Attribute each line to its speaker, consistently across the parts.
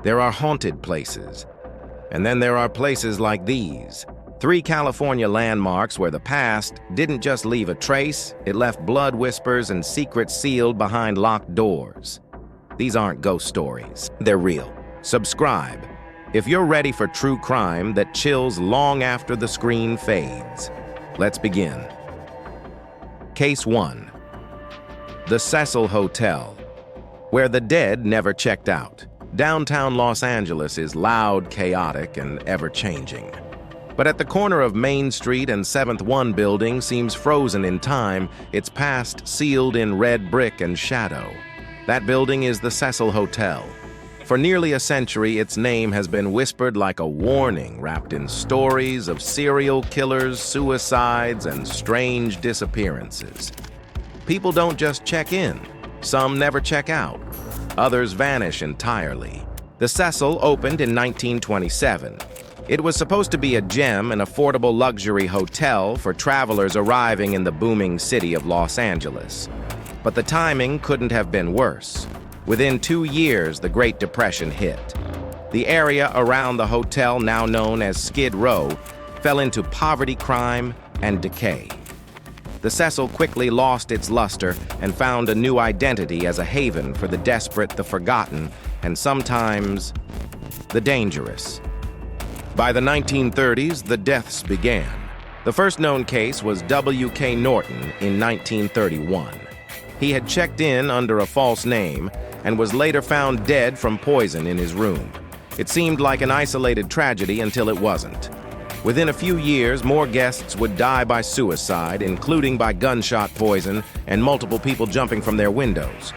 Speaker 1: There are haunted places. And then there are places like these. 3 California landmarks where the past didn't just leave a trace, it left blood whispers and secrets sealed behind locked doors. These aren't ghost stories. They're real. Subscribe if you're ready for true crime that chills long after the screen fades. Let's begin. Case 1. The Cecil Hotel, where the dead never checked out. Downtown Los Angeles is loud, chaotic, and ever-changing. But at the corner of Main Street and 7th 1 building seems frozen in time, its past sealed in red brick and shadow. That building is the Cecil Hotel. For nearly a century, its name has been whispered like a warning wrapped in stories of serial killers, suicides, and strange disappearances. People don't just check in. Some never check out. Others vanish entirely. The Cecil opened in 1927. It was supposed to be a gem, an affordable luxury hotel for travelers arriving in the booming city of Los Angeles. But the timing couldn't have been worse. Within 2 years, the Great Depression hit. The area around the hotel, now known as Skid Row, fell into poverty, crime, and decay. The Cecil quickly lost its luster and found a new identity as a haven for the desperate, the forgotten, and sometimes the dangerous. By the 1930s, the deaths began. The first known case was W.K. Norton in 1931. He had checked in under a false name and was later found dead from poison in his room. It seemed like an isolated tragedy until it wasn't. Within a few years, more guests would die by suicide, including by gunshot poison and multiple people jumping from their windows.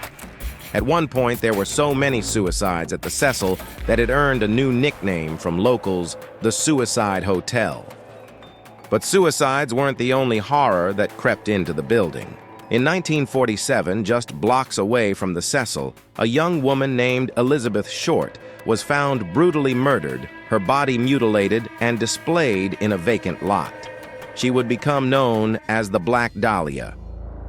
Speaker 1: At one point, there were so many suicides at the Cecil that it earned a new nickname from locals, the Suicide Hotel. But suicides weren't the only horror that crept into the building. In 1947, just blocks away from the Cecil, a young woman named Elizabeth Short was found brutally murdered, her body mutilated and displayed in a vacant lot. She would become known as the Black Dahlia.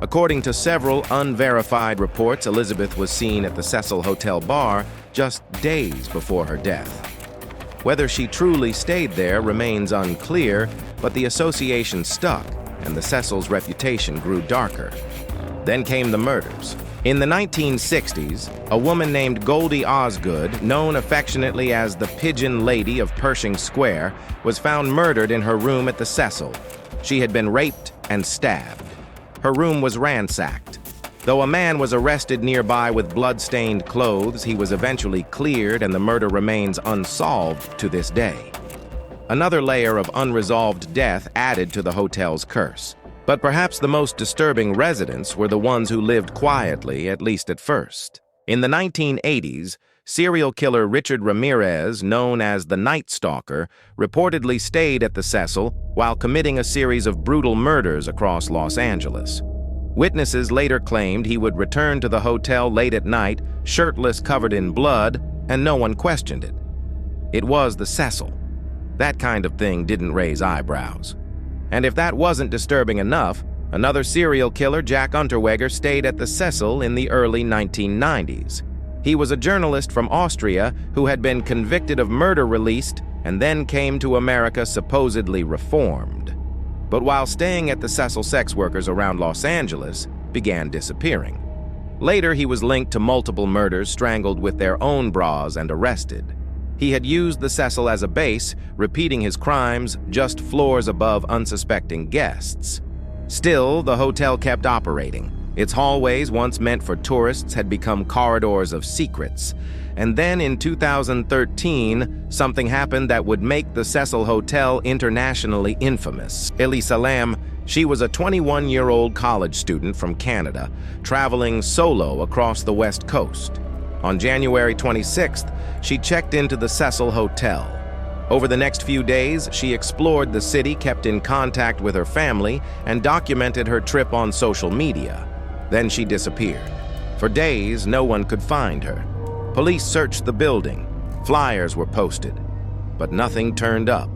Speaker 1: According to several unverified reports, Elizabeth was seen at the Cecil Hotel bar just days before her death. Whether she truly stayed there remains unclear, but the association stuck, and the Cecil's reputation grew darker. Then came the murders. In the 1960s, a woman named Goldie Osgood, known affectionately as the Pigeon Lady of Pershing Square, was found murdered in her room at the Cecil. She had been raped and stabbed. Her room was ransacked. Though a man was arrested nearby with blood-stained clothes, he was eventually cleared and the murder remains unsolved to this day. Another layer of unresolved death added to the hotel's curse. But perhaps the most disturbing residents were the ones who lived quietly, at least at first. In the 1980s, serial killer Richard Ramirez, known as the Night Stalker, reportedly stayed at the Cecil while committing a series of brutal murders across Los Angeles. Witnesses later claimed he would return to the hotel late at night, shirtless, covered in blood, and no one questioned it. It was the Cecil. That kind of thing didn't raise eyebrows. And if that wasn't disturbing enough, another serial killer, Jack Unterweger, stayed at the Cecil in the early 1990s. He was a journalist from Austria who had been convicted of murder, released, and then came to America supposedly reformed. But while staying at the Cecil, sex workers around Los Angeles began disappearing. Later, he was linked to multiple murders, strangled with their own bras, and arrested. He had used the Cecil as a base, repeating his crimes just floors above unsuspecting guests. Still, the hotel kept operating. Its hallways, once meant for tourists, had become corridors of secrets. And then in 2013, something happened that would make the Cecil Hotel internationally infamous. Elisa Lam, she was a 21-year-old college student from Canada, traveling solo across the West Coast. On January 26th, she checked into the Cecil Hotel. Over the next few days, she explored the city, kept in contact with her family, and documented her trip on social media. Then she disappeared. For days, no one could find her. Police searched the building. Flyers were posted, but nothing turned up.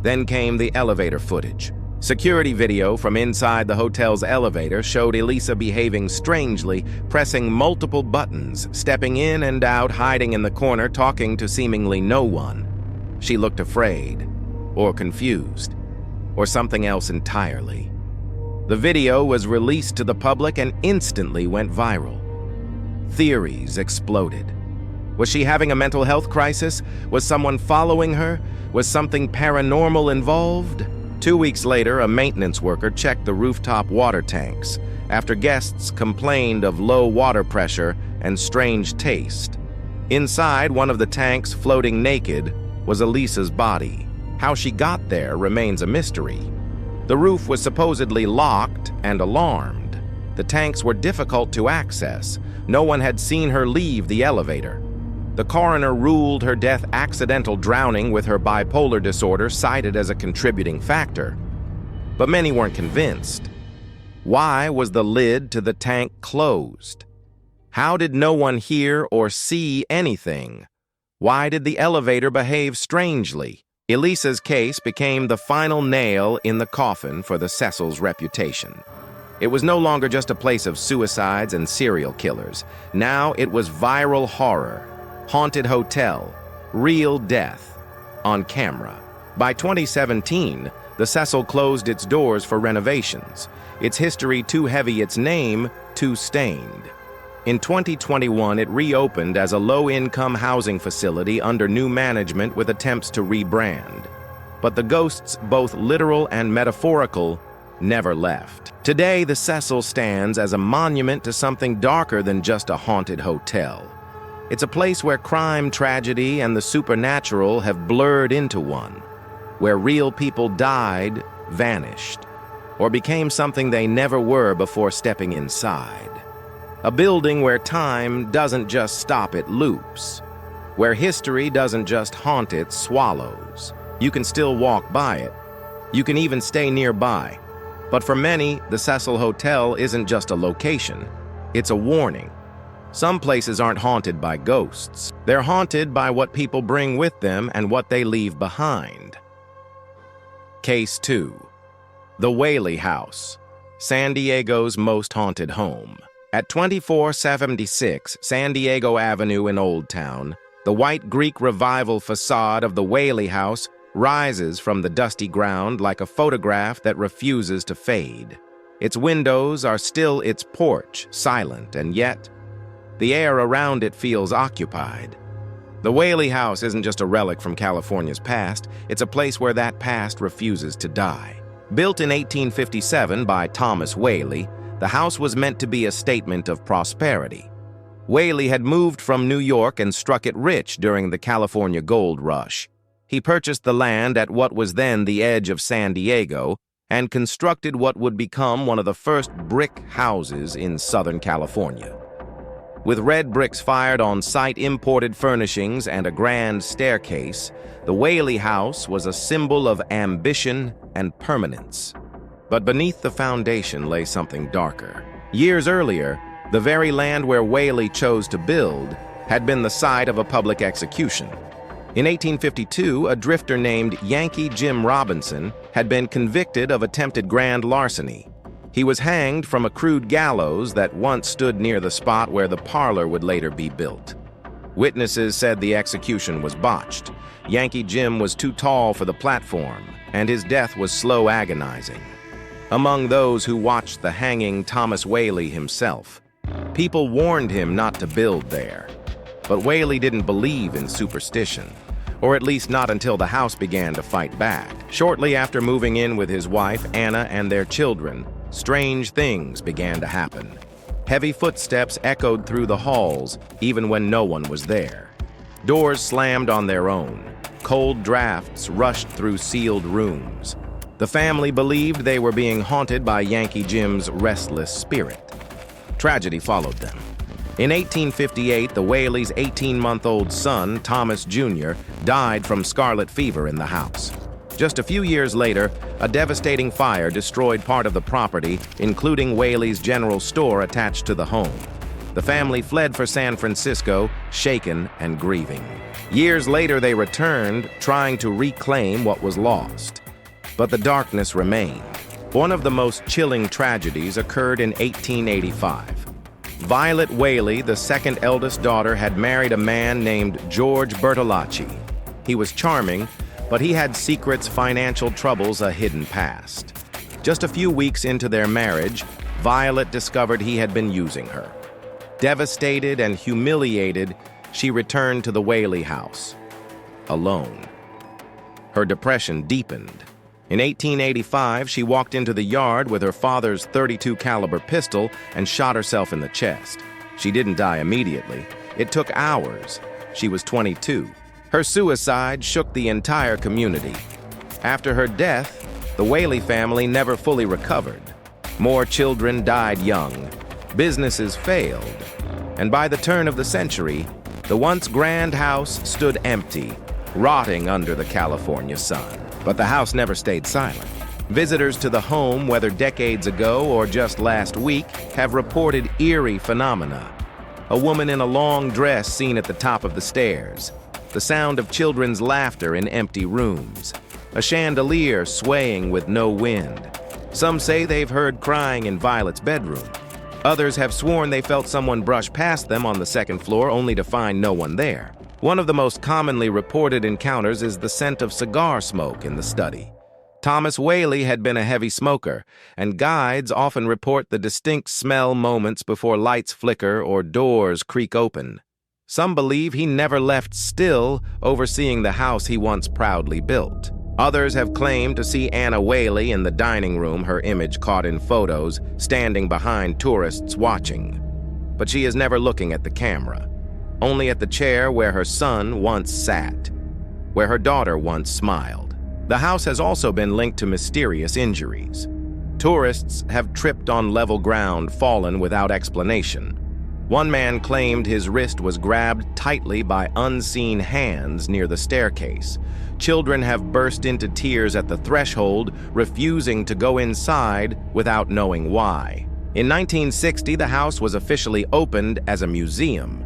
Speaker 1: Then came the elevator footage. Security video from inside the hotel's elevator showed Elisa behaving strangely, pressing multiple buttons, stepping in and out, hiding in the corner, talking to seemingly no one. She looked afraid, or confused, or something else entirely. The video was released to the public and instantly went viral. Theories exploded. Was she having a mental health crisis? Was someone following her? Was something paranormal involved? 2 weeks later, a maintenance worker checked the rooftop water tanks after guests complained of low water pressure and strange taste. Inside one of the tanks, floating naked, was Elisa's body. How she got there remains a mystery. The roof was supposedly locked and alarmed. The tanks were difficult to access. No one had seen her leave the elevator. The coroner ruled her death accidental drowning, with her bipolar disorder cited as a contributing factor. But many weren't convinced. Why was the lid to the tank closed? How did no one hear or see anything? Why did the elevator behave strangely? Elisa's case became the final nail in the coffin for the Cecil's reputation. It was no longer just a place of suicides and serial killers. Now it was viral horror. Haunted hotel, real death, on camera. By 2017, the Cecil closed its doors for renovations. Its history too heavy, its name too stained. In 2021, it reopened as a low-income housing facility under new management with attempts to rebrand. But the ghosts, both literal and metaphorical, never left. Today, the Cecil stands as a monument to something darker than just a haunted hotel. It's a place where crime, tragedy, and the supernatural have blurred into one, where real people died, vanished, or became something they never were before stepping inside. A building where time doesn't just stop, it loops, where history doesn't just haunt, it swallows. You can still walk by it. You can even stay nearby. But for many, the Cecil Hotel isn't just a location. It's a warning. Some places aren't haunted by ghosts. They're haunted by what people bring with them and what they leave behind. Case 2. The Whaley House, San Diego's most haunted home. At 2476 San Diego Avenue in Old Town, the white Greek Revival facade of the Whaley House rises from the dusty ground like a photograph that refuses to fade. Its windows are still its porch, silent, and yet the air around it feels occupied. The Whaley House isn't just a relic from California's past, it's a place where that past refuses to die. Built in 1857 by Thomas Whaley, the house was meant to be a statement of prosperity. Whaley had moved from New York and struck it rich during the California gold rush. He purchased the land at what was then the edge of San Diego and constructed what would become one of the first brick houses in Southern California. With red bricks fired on site, imported furnishings, and a grand staircase, the Whaley House was a symbol of ambition and permanence. But beneath the foundation lay something darker. Years earlier, the very land where Whaley chose to build had been the site of a public execution. In 1852, a drifter named Yankee Jim Robinson had been convicted of attempted grand larceny. He was hanged from a crude gallows that once stood near the spot where the parlor would later be built. Witnesses said the execution was botched. Yankee Jim was too tall for the platform, and his death was slow, agonizing. Among those who watched the hanging, Thomas Whaley himself. People warned him not to build there. But Whaley didn't believe in superstition, or at least not until the house began to fight back. Shortly after moving in with his wife, Anna, and their children, strange things began to happen. Heavy footsteps echoed through the halls, even when no one was there. Doors slammed on their own. Cold drafts rushed through sealed rooms. The family believed they were being haunted by Yankee Jim's restless spirit. Tragedy followed them. In 1858, the Whaley's 18-month-old son, Thomas Jr., died from scarlet fever in the house. Just a few years later, a devastating fire destroyed part of the property, including Whaley's general store attached to the home. The family fled for San Francisco, shaken and grieving. Years later, they returned, trying to reclaim what was lost. But the darkness remained. One of the most chilling tragedies occurred in 1885. Violet Whaley, the second eldest daughter, had married a man named George Bertolacci. He was charming, but he had secrets, financial troubles, a hidden past. Just a few weeks into their marriage, Violet discovered he had been using her. Devastated and humiliated, she returned to the Whaley House, alone. Her depression deepened. In 1885, she walked into the yard with her father's .32 caliber pistol and shot herself in the chest. She didn't die immediately. It took hours. She was 22. Her suicide shook the entire community. After her death, the Whaley family never fully recovered. More children died young. Businesses failed. And by the turn of the century, the once grand house stood empty, rotting under the California sun. But the house never stayed silent. Visitors to the home, whether decades ago or just last week, have reported eerie phenomena. A woman in a long dress seen at the top of the stairs. The sound of children's laughter in empty rooms. A chandelier swaying with no wind. Some say they've heard crying in Violet's bedroom. Others have sworn they felt someone brush past them on the second floor only to find no one there. One of the most commonly reported encounters is the scent of cigar smoke in the study. Thomas Whaley had been a heavy smoker, and guides often report the distinct smell moments before lights flicker or doors creak open. Some believe he never left still, overseeing the house he once proudly built. Others have claimed to see Anna Whaley in the dining room, her image caught in photos, standing behind tourists watching. But she is never looking at the camera, only at the chair where her son once sat, where her daughter once smiled. The house has also been linked to mysterious injuries. Tourists have tripped on level ground, fallen without explanation. One man claimed his wrist was grabbed tightly by unseen hands near the staircase. Children have burst into tears at the threshold, refusing to go inside without knowing why. In 1960, the house was officially opened as a museum.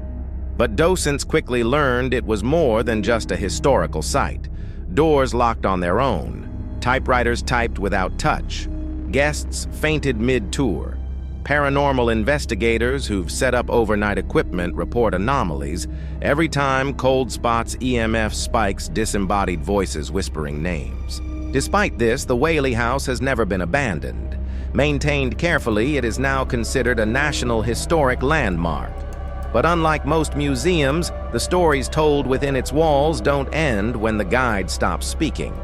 Speaker 1: But docents quickly learned it was more than just a historical site. Doors locked on their own. Typewriters typed without touch. Guests fainted mid-tour. Paranormal investigators who've set up overnight equipment report anomalies. Every time cold spots, EMF spikes, disembodied voices whispering names. Despite this, the Whaley House has never been abandoned. Maintained carefully, it is now considered a National Historic Landmark. But unlike most museums, the stories told within its walls don't end when the guide stops speaking.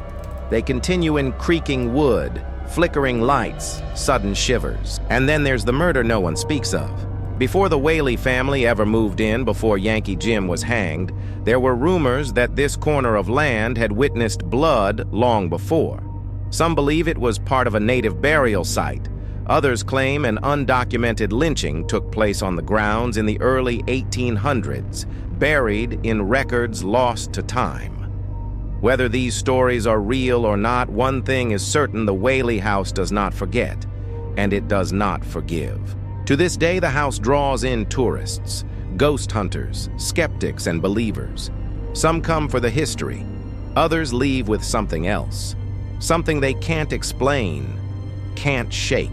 Speaker 1: They continue in creaking wood, flickering lights, sudden shivers. And then there's the murder no one speaks of. Before the Whaley family ever moved in, before Yankee Jim was hanged, there were rumors that this corner of land had witnessed blood long before. Some believe it was part of a native burial site. Others claim an undocumented lynching took place on the grounds in the early 1800s, buried in records lost to time. Whether these stories are real or not, one thing is certain: the Whaley House does not forget, and it does not forgive. To this day, the house draws in tourists, ghost hunters, skeptics, and believers. Some come for the history. Others leave with something else. Something they can't explain, can't shake.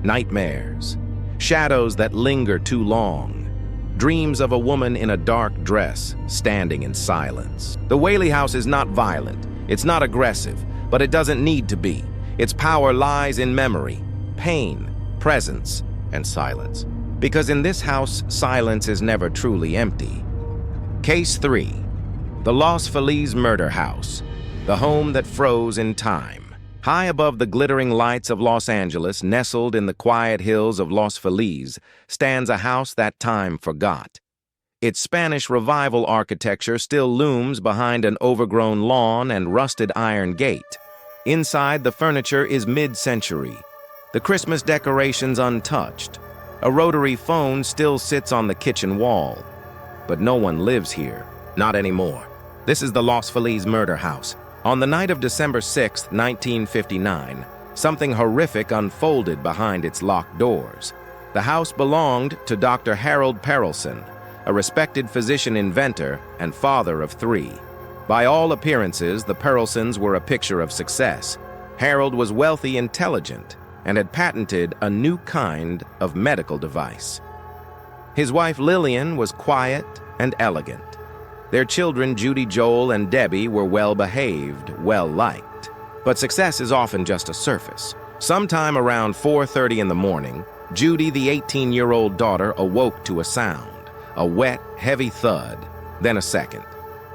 Speaker 1: Nightmares, shadows that linger too long, dreams of a woman in a dark dress standing in silence. The Whaley House is not violent, it's not aggressive, but it doesn't need to be. Its power lies in memory, pain, presence, and silence. Because in this house, silence is never truly empty. Case 3. The Los Feliz Murder House, the home that froze in time. High above the glittering lights of Los Angeles, nestled in the quiet hills of Los Feliz, stands a house that time forgot. Its Spanish Revival architecture still looms behind an overgrown lawn and rusted iron gate. Inside, the furniture is mid-century, the Christmas decorations untouched. A rotary phone still sits on the kitchen wall. But no one lives here, not anymore. This is the Los Feliz Murder House. On the night of December 6, 1959, something horrific unfolded behind its locked doors. The house belonged to Dr. Harold Perelson, a respected physician-inventor and father of 3. By all appearances, the Perelsons were a picture of success. Harold was wealthy, intelligent, and had patented a new kind of medical device. His wife Lillian was quiet and elegant. Their children, Judy, Joel, and Debbie, were well-behaved, well-liked. But success is often just a surface. Sometime around 4:30 in the morning, Judy, the 18-year-old daughter, awoke to a sound, a wet, heavy thud, then a second.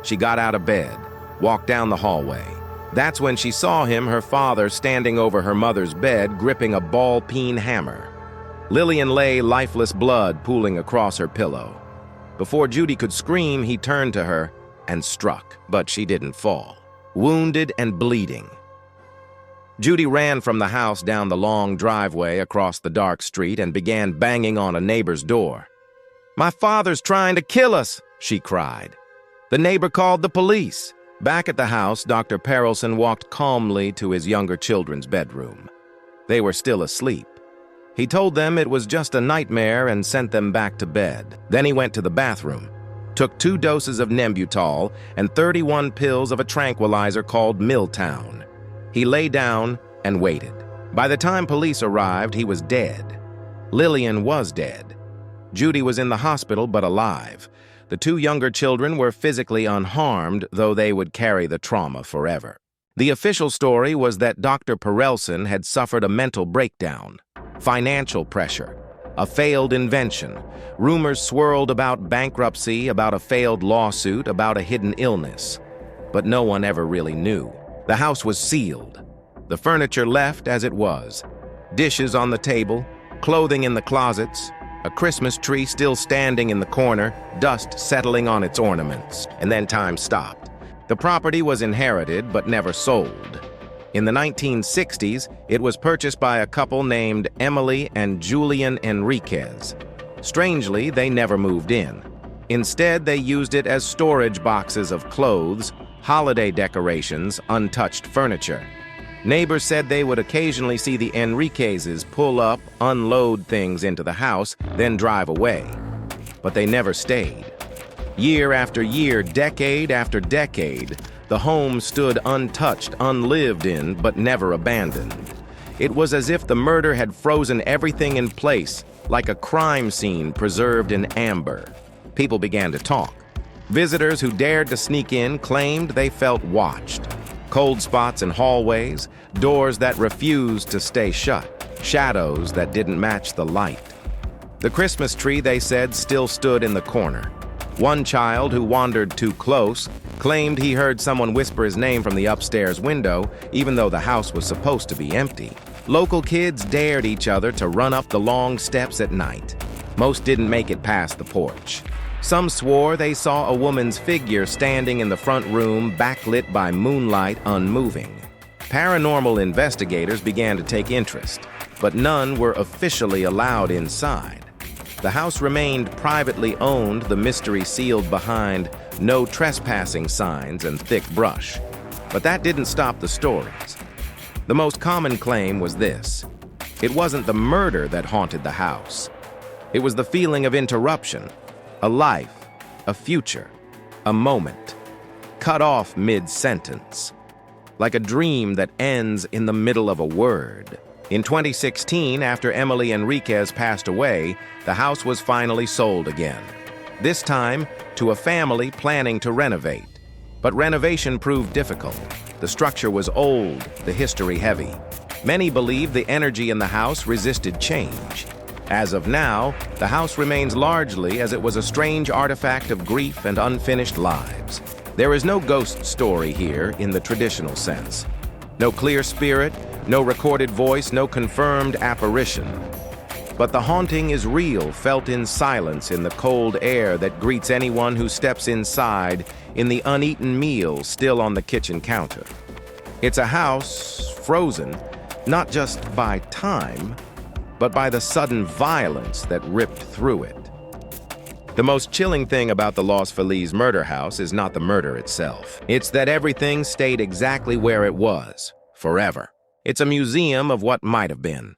Speaker 1: She got out of bed, walked down the hallway. That's when she saw him, her father, standing over her mother's bed, gripping a ball-peen hammer. Lillian lay, lifeless blood pooling across her pillow. Before Judy could scream, he turned to her and struck, but she didn't fall, wounded and bleeding. Judy ran from the house down the long driveway across the dark street and began banging on a neighbor's door. "My father's trying to kill us," she cried. The neighbor called the police. Back at the house, Dr. Perelson walked calmly to his younger children's bedroom. They were still asleep. He told them it was just a nightmare and sent them back to bed. Then he went to the bathroom, took 2 doses of Nembutal and 31 pills of a tranquilizer called Milltown. He lay down and waited. By the time police arrived, he was dead. Lillian was dead. Judy was in the hospital but alive. The 2 younger children were physically unharmed, though they would carry the trauma forever. The official story was that Dr. Perelson had suffered a mental breakdown, financial pressure, a failed invention. Rumors swirled about bankruptcy, about a failed lawsuit, about a hidden illness. But no one ever really knew. The house was sealed. The furniture left as it was. Dishes on the table, clothing in the closets, a Christmas tree still standing in the corner, dust settling on its ornaments, and then time stopped. The property was inherited but never sold. In the 1960s, it was purchased by a couple named Emily and Julian Enriquez. Strangely, they never moved in. Instead, they used it as storage boxes of clothes, holiday decorations, untouched furniture. Neighbors said they would occasionally see the Enriquezes pull up, unload things into the house, then drive away. But they never stayed. Year after year, decade after decade, the home stood untouched, unlived in, but never abandoned. It was as if the murder had frozen everything in place, like a crime scene preserved in amber. People began to talk. Visitors who dared to sneak in claimed they felt watched. Cold spots in hallways, doors that refused to stay shut, shadows that didn't match the light. The Christmas tree, they said, still stood in the corner. One child who wandered too close claimed he heard someone whisper his name from the upstairs window, even though the house was supposed to be empty. Local kids dared each other to run up the long steps at night. Most didn't make it past the porch. Some swore they saw a woman's figure standing in the front room, backlit by moonlight, unmoving. Paranormal investigators began to take interest, but none were officially allowed inside. The house remained privately owned, the mystery sealed behind no trespassing signs and thick brush. But that didn't stop the stories. The most common claim was this: it wasn't the murder that haunted the house. It was the feeling of interruption. A life, a future, a moment, cut off mid-sentence, like a dream that ends in the middle of a word. In 2016, after Emily Enriquez passed away, the house was finally sold again. This time, to a family planning to renovate. But renovation proved difficult. The structure was old, the history heavy. Many believe the energy in the house resisted change. As of now, the house remains largely as it was a strange artifact of grief and unfinished lives. There is no ghost story here in the traditional sense. No clear spirit, no recorded voice, no confirmed apparition. But the haunting is real, felt in silence in the cold air that greets anyone who steps inside, in the uneaten meal still on the kitchen counter. It's a house frozen, not just by time, but by the sudden violence that ripped through it. The most chilling thing about the Los Feliz Murder House is not the murder itself. It's that everything stayed exactly where it was, forever. It's a museum of what might have been.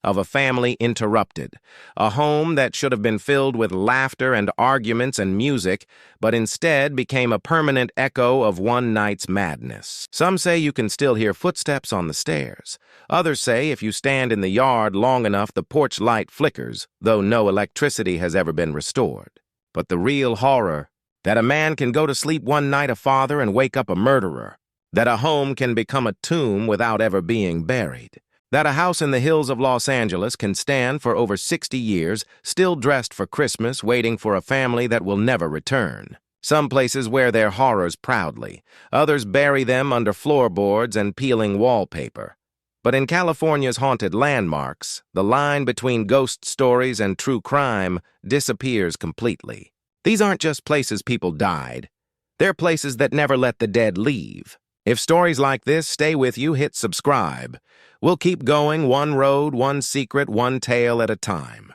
Speaker 1: of a family interrupted, a home that should have been filled with laughter and arguments and music, but instead became a permanent echo of one night's madness. Some say you can still hear footsteps on the stairs. Others say if you stand in the yard long enough, the porch light flickers, though no electricity has ever been restored. But the real horror, that a man can go to sleep one night a father and wake up a murderer, that a home can become a tomb without ever being buried, that a house in the hills of Los Angeles can stand for over 60 years, still dressed for Christmas, waiting for a family that will never return. Some places wear their horrors proudly. Others bury them under floorboards and peeling wallpaper. But in California's haunted landmarks, the line between ghost stories and true crime disappears completely. These aren't just places people died. They're places that never let the dead leave. If stories like this stay with you, hit subscribe. We'll keep going, one road, one secret, one tale at a time.